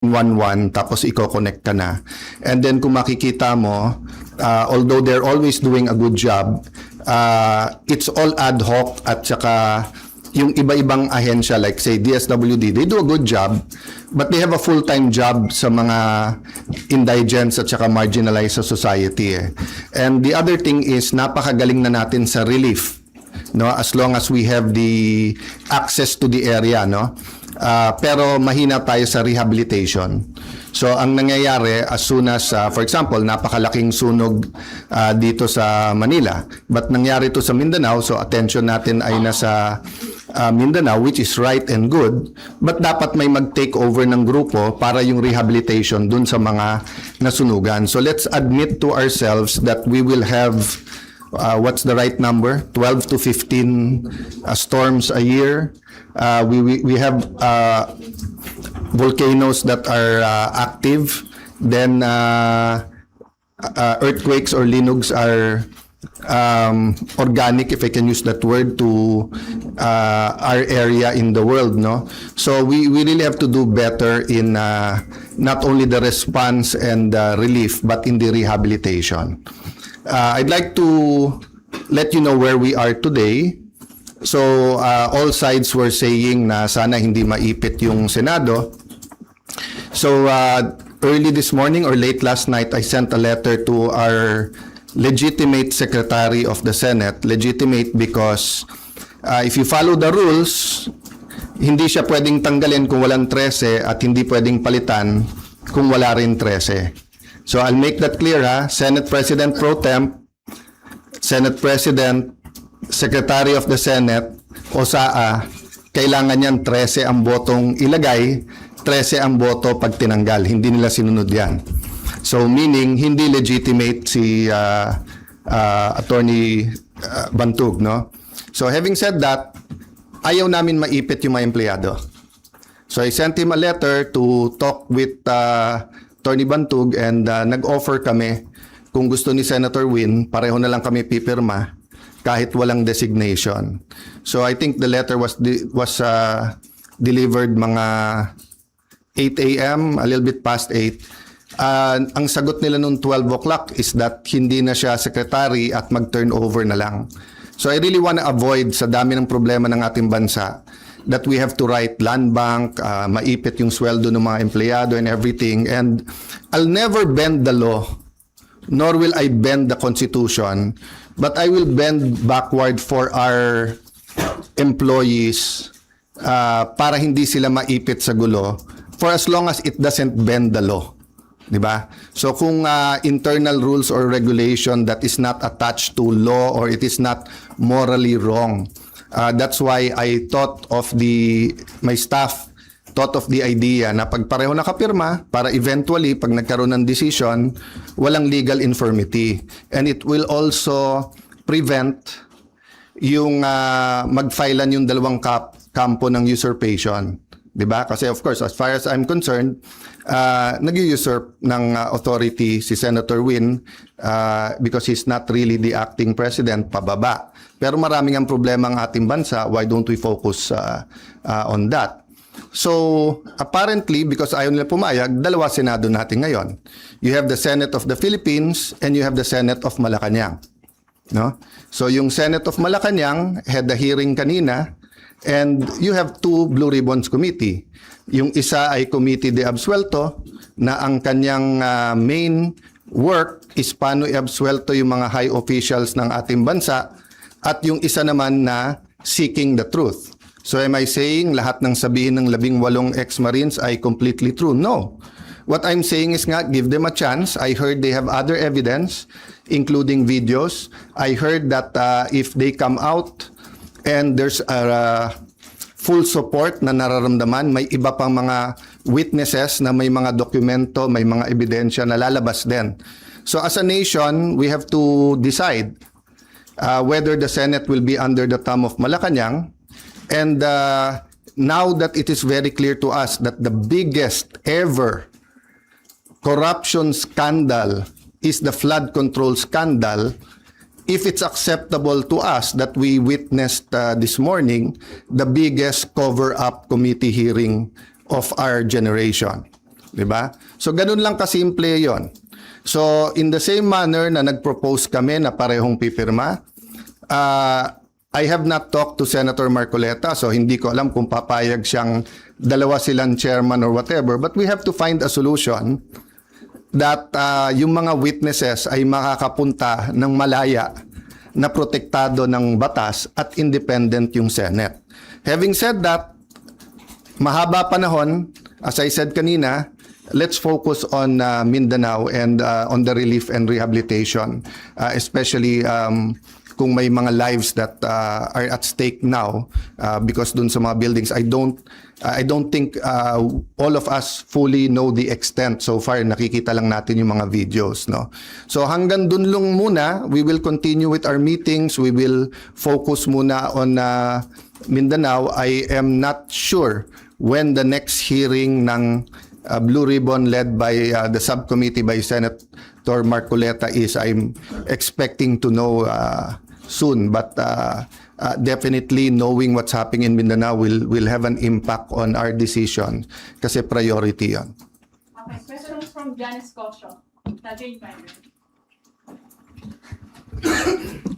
911 tapos i-connect ka na. And then kung makikita mo, although they're always doing a good job, it's all ad hoc at saka yung iba-ibang ahensya like say DSWD, they do a good job but they have a full-time job sa mga indigents at saka marginalized sa society. And the other thing is napakagaling na natin sa relief, no, as long as we have the access to the area, no. Pero mahina tayo sa rehabilitation. So ang nangyayari as soon as for example napakalaking sunog dito sa Manila but nangyari to sa Mindanao, so attention natin ay nasa Mindanao, which is right and good, but dapat may mag-take over ng grupo para yung rehabilitation dun sa mga nasunugan. So let's admit to ourselves that we will have what's the right number? 12 to 15 storms a year. We have volcanoes that are active. Then earthquakes or linugs are organic, if I can use that word, to our area in the world, no? So we really have to do better in not only the response and relief, but in the rehabilitation. I'd like to let you know where we are today. So all sides were saying na sana hindi maipit yung Senado. So early this morning or late last night, I sent a letter to our legitimate Secretary of the Senate. Legitimate because if you follow the rules, hindi siya pwedeng tanggalin kung walang 13 at hindi pwedeng palitan kung wala rin 13. So I'll make that clear, ha? Senate President Pro Temp, Senate President, Secretary of the Senate, o SAA, kailangan niyan 13 ang botong ilagay, 13 ang boto pag tinanggal. Hindi nila sinunod yan. So meaning, hindi legitimate si Attorney Bantug, no? So having said that, ayaw namin maipit yung mga empleyado. So I sent him a letter to talk with Attorney Bantug and nag-offer kami kung gusto ni Senator Win, pareho na lang kami pipirma kahit walang designation. So I think the letter was delivered mga 8 a.m., a little bit past 8. Ang sagot nila noong 12 o'clock is that hindi na siya secretary at mag-turnover na lang. So I really want to avoid sa dami ng problema ng ating bansa that we have to write land bank, maipit yung sweldo ng mga empleyado and everything. And I'll never bend the law, nor will I bend the Constitution, but I will bend backward for our employees para hindi sila maipit sa gulo for as long as it doesn't bend the law. Diba? So kung internal rules or regulation that is not attached to law or it is not morally wrong, that's why I thought of my staff thought of the idea na pag pareho nakapirma para eventually pag nagkaroon ng decision, walang legal infirmity. And it will also prevent yung magfilean yung dalawang kampo ng usurpation. Diba? Kasi of course, as far as I'm concerned, nag-usurp ng authority si Senator Win because he's not really the acting president, pababa. Pero maraming ang problema ang ating bansa, why don't we focus on that? So, apparently, because ayaw nila pumayag, dalawa Senado natin ngayon. You have the Senate of the Philippines and you have the Senate of Malacanang. No? So, yung Senate of Malacanang had the hearing kanina and you have two Blue Ribbons Committee. Yung isa ay Committee de Absuelto na ang kanyang main work is paano i-absuelto yung mga high officials ng ating bansa at yung isa naman na seeking the truth. So am I saying lahat ng sabihin ng 18 ex-Marines ay completely true? No. What I'm saying is nga, give them a chance. I heard they have other evidence, including videos. I heard that if they come out and there's a full support na nararamdaman, may iba pang mga witnesses na may mga dokumento, may mga ebidensya na lalabas din. So as a nation, we have to decide whether the Senate will be under the thumb of Malacanang. And now that it is very clear to us that the biggest ever corruption scandal is the flood control scandal, if it's acceptable to us that we witnessed this morning, the biggest cover-up committee hearing of our generation. 'Di ba? So ganun lang kasimple 'yon. So in the same manner na nag-propose kami na parehong pipirma, I have not talked to Senator Marcoleta, so hindi ko alam kung papayag siyang dalawa silang chairman or whatever, but we have to find a solution that yung mga witnesses ay makakapunta ng malaya na protektado ng batas at independent yung Senate. Having said that, mahaba panahon, as I said kanina, let's focus on Mindanao and on the relief and rehabilitation, especially kung may mga lives that are at stake now because dun sa mga buildings. I don't think all of us fully know the extent. So far nakikita lang natin yung mga videos, no. So hanggang dun lang muna, we will continue with our meetings. We will focus muna on Mindanao. I am not sure when the next hearing ng Blue Ribbon led by the subcommittee by Senator Marcoleta is. I'm expecting to know soon, but definitely knowing what's happening in Mindanao will have an impact on our decision kasi priority yon. Okay, questions from Janice Cosio. Tajay Finder.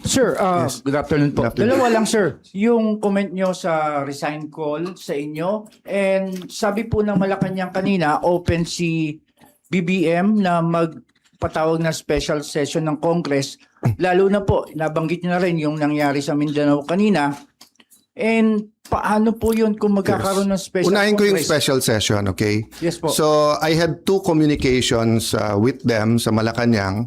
Sir, good afternoon po. Good afternoon. Dalawa lang, sir. Yung comment nyo sa resign call sa inyo, and sabi po ng Malacanang kanina, open si BBM na magpatawag na special session ng Congress. Lalo na po, nabanggit nyo na rin yung nangyari sa Mindanao kanina. And paano po yun kung magkakaroon ng special Unahin ko yung Congress? special session, okay? Yes po. So I had 2 communications with them sa Malacanang.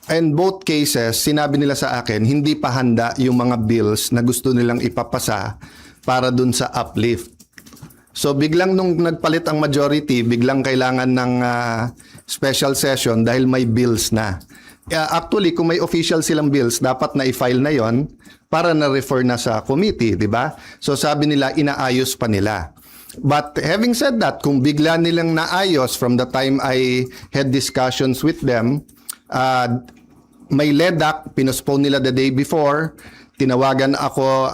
And both cases, sinabi nila sa akin, hindi pa handa yung mga bills na gusto nilang ipapasa para dun sa uplift. So biglang nung nagpalit ang majority, biglang kailangan ng special session dahil may bills na. Actually, kung may official silang bills, dapat na i-file na yon para na-refer na sa committee, di ba? So sabi nila, inaayos pa nila. But having said that, kung bigla nilang naayos from the time I had discussions with them, may LEDAC, pinospone nila the day before, tinawagan ako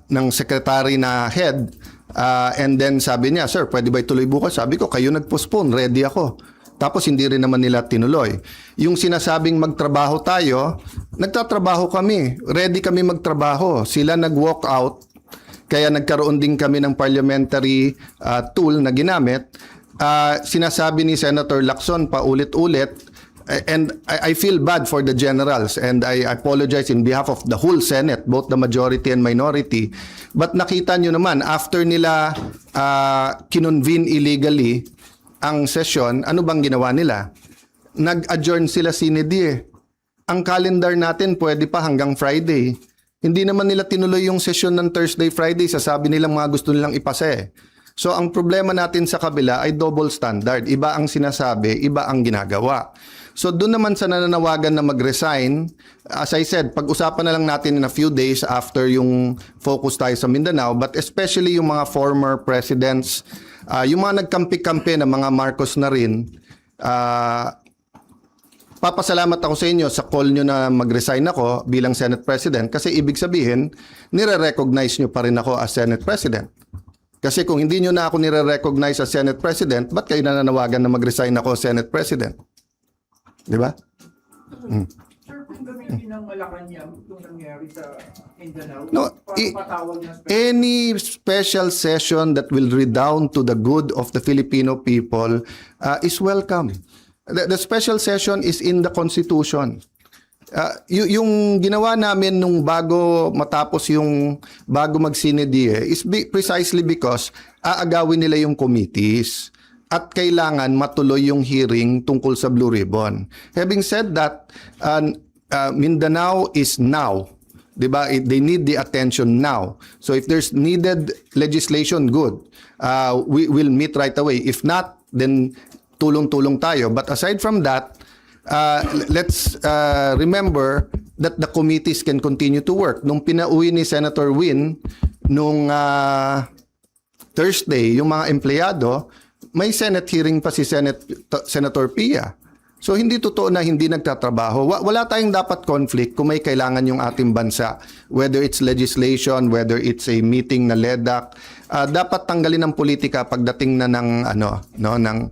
ng secretary na head, and then sabi niya, sir, pwede ba ituloy bukas? Sabi ko, kayo nag-postpone, ready ako. Tapos hindi rin naman nila tinuloy. Yung sinasabing magtrabaho tayo, nagtatrabaho kami. Ready kami magtrabaho. Sila nag-walk out, kaya nagkaroon din kami ng parliamentary tool na ginamit. Sinasabi ni Senator Lacson paulit-ulit, and I feel bad for the generals, and I apologize in behalf of the whole Senate, both the majority and minority. But nakita nyo naman, after nila kinonvene illegally ang session, ano bang ginawa nila? Nag-adjourn sila sine die. Ang calendar natin pwede pa hanggang Friday. Hindi naman nila tinuloy yung session ng Thursday, Friday. Sasabi nilang mga gusto nilang ipasa eh. So ang problema natin sa kabila ay double standard. Iba ang sinasabi, iba ang ginagawa. So doon naman sa nananawagan na mag-resign, as I said, pag-usapan na lang natin in a few days after yung focus tayo sa Mindanao, but especially yung mga former presidents, yung mga nagkampi-kampi na mga Marcos na rin, papasalamat ako sa inyo sa call nyo na mag-resign ako bilang Senate President kasi ibig sabihin, nire-recognize nyo pa rin ako as Senate President. Kasi kung hindi nyo na ako nire-recognize as Senate President, ba't kayo nananawagan na mag-resign ako as Senate President? Di ba? Sir, kung gamitin ng Malacanang itong nangyari sa Mindanao, No, patawag na special any special session that will redound to the good of the Filipino people is welcome. The special session is in the Constitution. Yung ginawa namin nung bago matapos yung bago mag-sine die is precisely because aagawin nila yung committees at kailangan matuloy yung hearing tungkol sa Blue Ribbon. Having said that, Mindanao is now. Diba? They need the attention now. So if there's needed legislation, good. We will meet right away. If not, then tulong-tulong tayo. But aside from that, let's remember that the committees can continue to work. Nung pinauwi ni Senator Win, nung Thursday, yung mga empleyado, may Senate hearing pa si Senator Pia. So hindi totoo na hindi nagtatrabaho. Wala tayong dapat conflict kung may kailangan yung ating bansa. Whether it's legislation, whether it's a meeting na LEDAC, dapat tanggalin ng politika pagdating na ng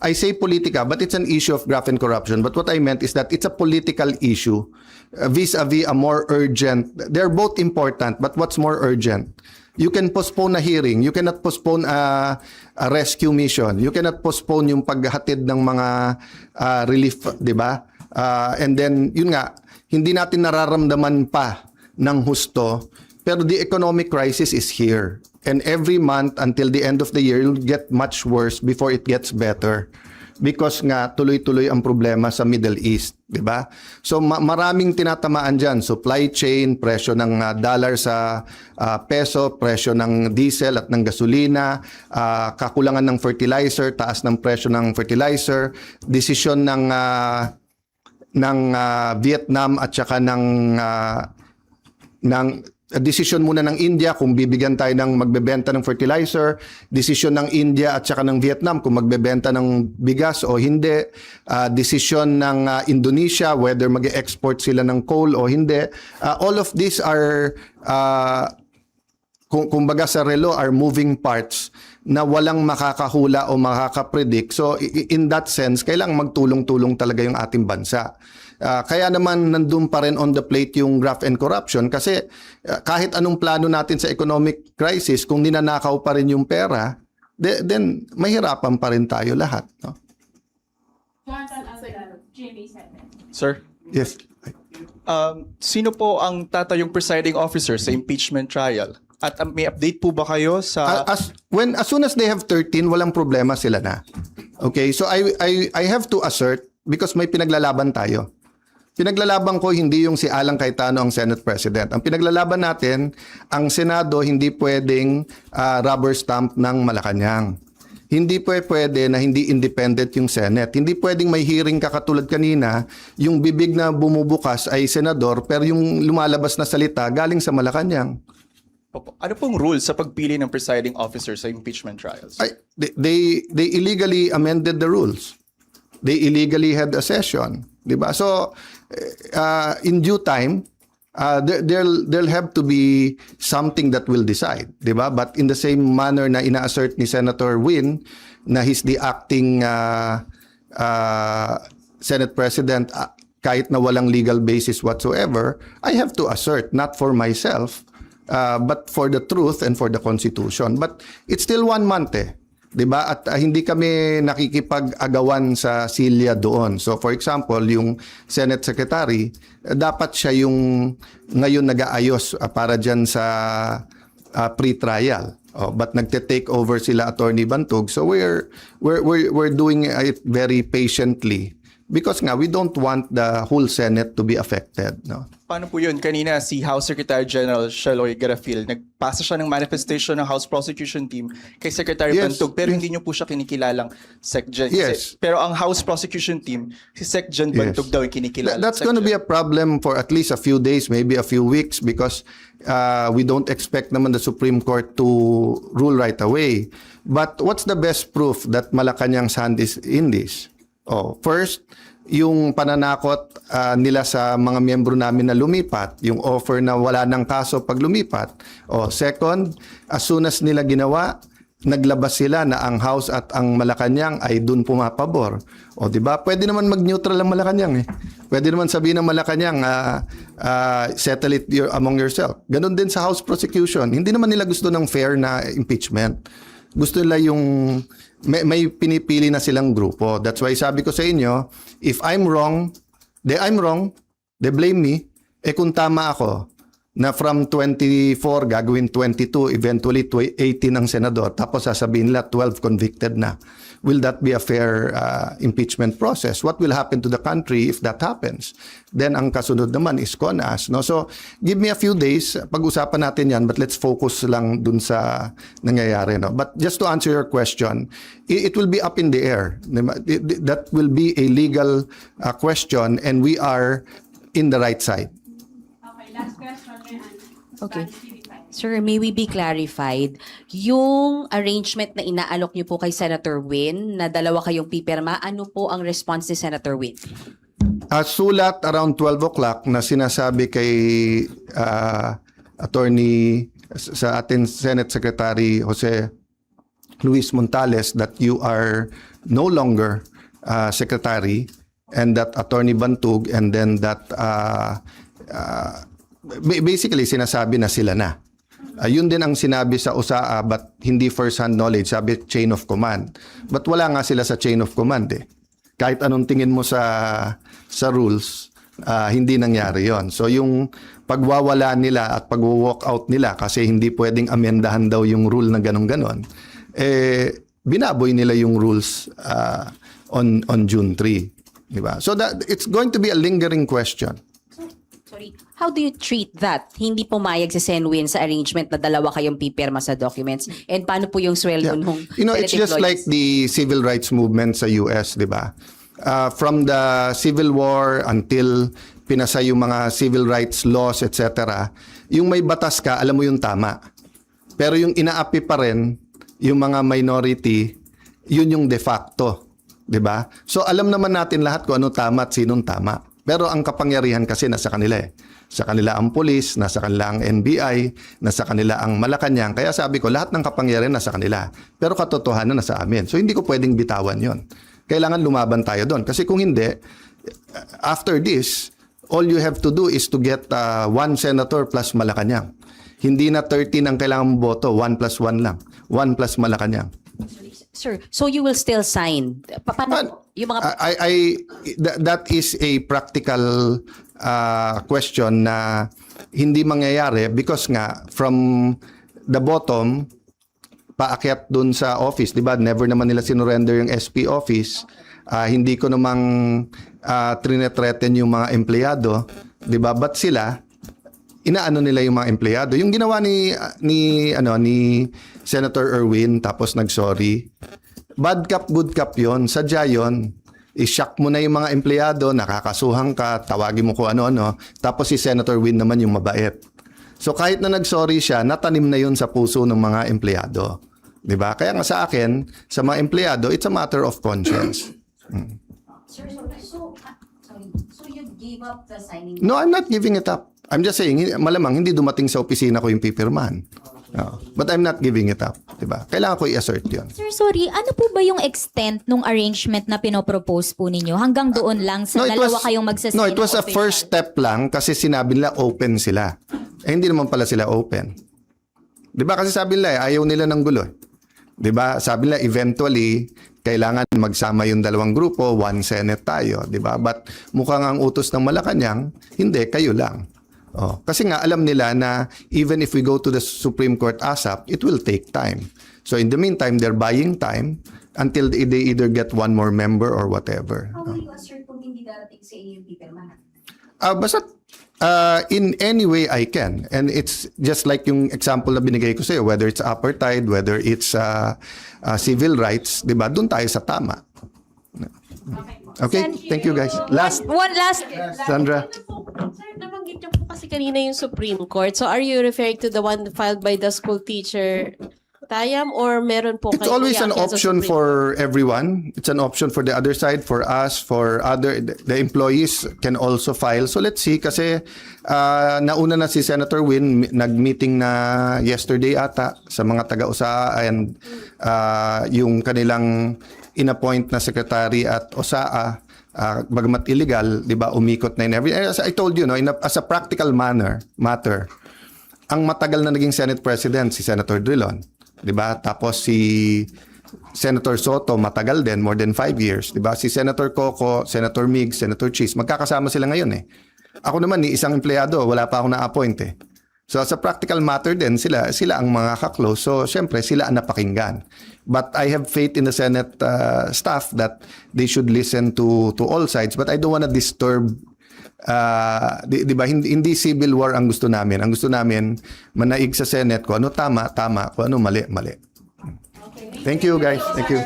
I say politika, but it's an issue of graft and corruption. But what I meant is that it's a political issue vis-a-vis a more urgent. They're both important, but what's more urgent? You can postpone a hearing. You cannot postpone a rescue mission. You cannot postpone yung paghatid ng mga relief, di ba? And then, yun nga, hindi natin nararamdaman pa ng husto, pero the economic crisis is here. And every month until the end of the year, it'll get much worse before it gets better. Because nga, tuloy-tuloy ang problema sa Middle East, di ba? So maraming tinatamaan dyan. Supply chain, presyo ng dollar sa peso, presyo ng diesel at ng gasolina, kakulangan ng fertilizer, taas ng presyo ng fertilizer, desisyon ng Vietnam at saka ng desisyon muna ng India kung bibigyan tayo ng magbebenta ng fertilizer, desisyon ng India at saka ng Vietnam kung magbebenta ng bigas o hindi, desisyon ng Indonesia whether mag-export sila ng coal o hindi. All of these are kumbaga sa relo are moving parts na walang makakahula o makakapredict. So in that sense, kailangang magtulong-tulong talaga yung ating bansa. Kaya naman nandun pa rin on the plate yung graft and corruption kasi kahit anong plano natin sa economic crisis, kung ninanakaw pa rin yung pera, then mahirapan pa rin tayo lahat. No? Jonathan Alvarado, GMA7. Sir, Yes. sino po ang tatayong presiding officer sa impeachment trial? At may update po ba kayo sa... As soon as they have 13, walang problema sila na. Okay, so I have to assert because may pinaglalaban tayo. Pinaglalaban ko hindi yung si Alan Cayetano ang Senate President. Ang pinaglalaban natin, ang Senado hindi pwedeng rubber stamp ng Malacanang. Hindi pwede na hindi independent yung Senate. Hindi pwedeng may hearing ka katulad kanina, yung bibig na bumubukas ay senador pero yung lumalabas na salita galing sa Malacanang. Opo. Ano pong rules sa pagpili ng presiding officer sa impeachment trials? They illegally amended the rules. They illegally had a session, 'di ba? So in due time there'll have to be something that will decide, 'di ba? But in the same manner na ina-assert ni Senator Win na he's the acting Senate President kahit na walang legal basis whatsoever, I have to assert not for myself but for the truth and for the Constitution. But it's still 1 month 'di ba? At hindi kami nakikipag-agawan sa silya doon. So for example, yung Senate Secretary, dapat siya yung ngayon nag-aayos para diyan sa pre-trial. But nagte-take over sila Attorney Bantog. So we're doing it very patiently because nga we don't want the whole Senate to be affected, no? Paano po yun? Kanina si House Secretary General Sheloy Garafil, nagpasa siya ng manifestation ng House Prosecution Team kay Secretary Yes. Bantog pero hindi niyo po siya kinikilalang SecGen. Yes. Pero ang House Prosecution Team, si SecGen Bantog daw yung kinikilala. That's going to be a problem for at least a few days, maybe a few weeks because we don't expect naman the Supreme Court to rule right away. But what's the best proof that Malacanang's hand is in this? First, yung pananakot nila sa mga miyembro namin na lumipat, yung offer na wala ng kaso pag lumipat. Second, as soon as nila ginawa, naglabas sila na ang House at ang Malacanang ay dun pumapabor. Di ba? Pwede naman mag-neutral ang Malacanang Pwede naman sabihin ng Malacanang, settle it among yourself. Ganon din sa House prosecution. Hindi naman nila gusto ng fair na impeachment. Gusto nila yung may pinipili na silang grupo. That's why sabi ko sa inyo, if I'm wrong, they blame me. Kung tama ako, na from 24 gagawin 22, eventually 18 ang senador, tapos sasabihin nila 12 convicted na. Will that be a fair impeachment process? What will happen to the country if that happens? Then ang kasunod naman is CONAS. No? So give me a few days, pag-usapan natin yan, but let's focus lang dun sa nangyayari. No? But just to answer your question, it will be up in the air. That will be a legal question and we are in the right side. Okay, last question, May Ann. Okay. Spanish TV5. Sir, may we be clarified, yung arrangement na inaalok niyo po kay Senator Win, na dalawa kayong pipirma, ano po ang response ni Senator Win? Sulat around 12 o'clock na sinasabi kay attorney sa ating Senate Secretary Jose Luis Montales that you are no longer secretary, and that Attorney Bantug, and then that basically sinasabi na sila na. Yun din ang sinabi sa USAA, but hindi first-hand knowledge, sabi chain of command. But wala nga sila sa chain of command eh. Kahit anong tingin mo sa rules, hindi nangyari yon. So yung pagwawala nila at pag-walk out nila kasi hindi pwedeng amendahan daw yung rule na ganon-ganon, binaboy nila yung rules on June 3. Diba? So that it's going to be a lingering question. Sorry, how do you treat that? Hindi pumayag si Sen Win sa arrangement na dalawa kayong pipirma sa documents? And paano po yung sweldo nung It's just like the civil rights movement sa US, di ba? From the Civil War until pinasa yung mga civil rights laws, etc., yung may batas ka, alam mo yung tama. Pero yung inaapi pa rin, yung mga minority, yun yung de facto. Di ba? So alam naman natin lahat kung ano tama at sinong tama. Pero ang kapangyarihan kasi nasa kanila eh. Sa kanila ang pulis, nasa kanila ang NBI, nasa kanila ang Malacanang. Kaya sabi ko, lahat ng kapangyarihan nasa kanila. Pero katotohanan nasa amin. So hindi ko pwedeng bitawan yon. Kailangan lumaban tayo doon. Kasi kung hindi, after this, all you have to do is to get one senator plus Malacanang. Hindi na 13 ang kailangan boto, 1 plus 1 lang. 1 plus Malacanang. Sir, so you will still sign? Paano yung mga... That is a practical question na hindi mangyayari because nga from the bottom paakyat dun sa office, di ba? Never naman nila sinurrender yung SP office. Hindi ko namang trinethreaten yung mga empleyado, di ba? But sila, inaano nila yung mga empleyado. Yung ginawa ni Senator Erwin tapos nag-sorry. Bad cop, good cop yon. Sadya yon. I-shock mo na yung mga empleyado, nakakasuhan ka, tawagin mo kung ano-ano. Tapos si Senator Win naman yung mabait. So kahit na nag-sorry siya, natanim na yun sa puso ng mga empleyado. 'Di ba? Kaya nga sa akin, sa mga empleyado, it's a matter of conscience. Sir, so you gave up the signing? No, I'm not giving it up. I'm just saying, malamang hindi dumating sa opisina ko yung pipirmahan. No. But I'm not giving it up. Diba? Kailangan ko i-assert yun. Sir, sorry, ano po ba yung extent nung arrangement na pinopropose po ninyo? Hanggang doon lang sa dalawa kayong magsasign? No, it was a first step lang kasi sinabi nila open sila. Hindi naman pala sila open. Diba? Kasi sabi nila ayaw nila ng gulo. Diba? Sabi nila eventually, kailangan magsama yung dalawang grupo, one Senate tayo. Diba? But mukhang ang utos ng Malacanang, hindi, kayo lang. Kasi nga alam nila na even if we go to the Supreme Court ASAP, it will take time. So in the meantime, they're buying time until they either get one more member or whatever. How will you assert kung hindi darating sa inyo yung pipirmahan? Basta in any way I can. And it's just like yung example na binigay ko sa'yo, whether it's apartheid, whether it's civil rights, di ba? Doon tayo sa tama. Okay, thank you guys. One last. Sandra. Sir, nabanggit niyo po kasi kanina yung Supreme Court. So are you referring to the one filed by the school teacher, Tayam, or meron po It's always an option for everyone. It's an option for the other side, for us, for the employees can also file. So let's see kasi nauna na si Senator Win, nag-meeting na yesterday ata sa mga taga-USAA and yung kanilang inappoint na secretary at USAA, bagamat illegal, di ba, umikot na in every... As I told you, no, as a practical matter, ang matagal na naging Senate President, si Senator Drilon, di ba? Tapos si Senator Soto, matagal din, more than 5 years, di ba? Si Senator Coco, Senator Mig, Senator Cheese, magkakasama sila ngayon eh. Ako naman, ni isang empleyado, wala pa ako na-appoint eh. So sa practical matter din, sila ang mga kaklose. So syempre, sila ang napakinggan. But I have faith in the Senate staff that they should listen to all sides. But I don't want to disturb, di ba, hindi civil war ang gusto namin. Ang gusto namin, manaig sa Senate kung ano tama, kung ano mali. Thank you guys. Thank you.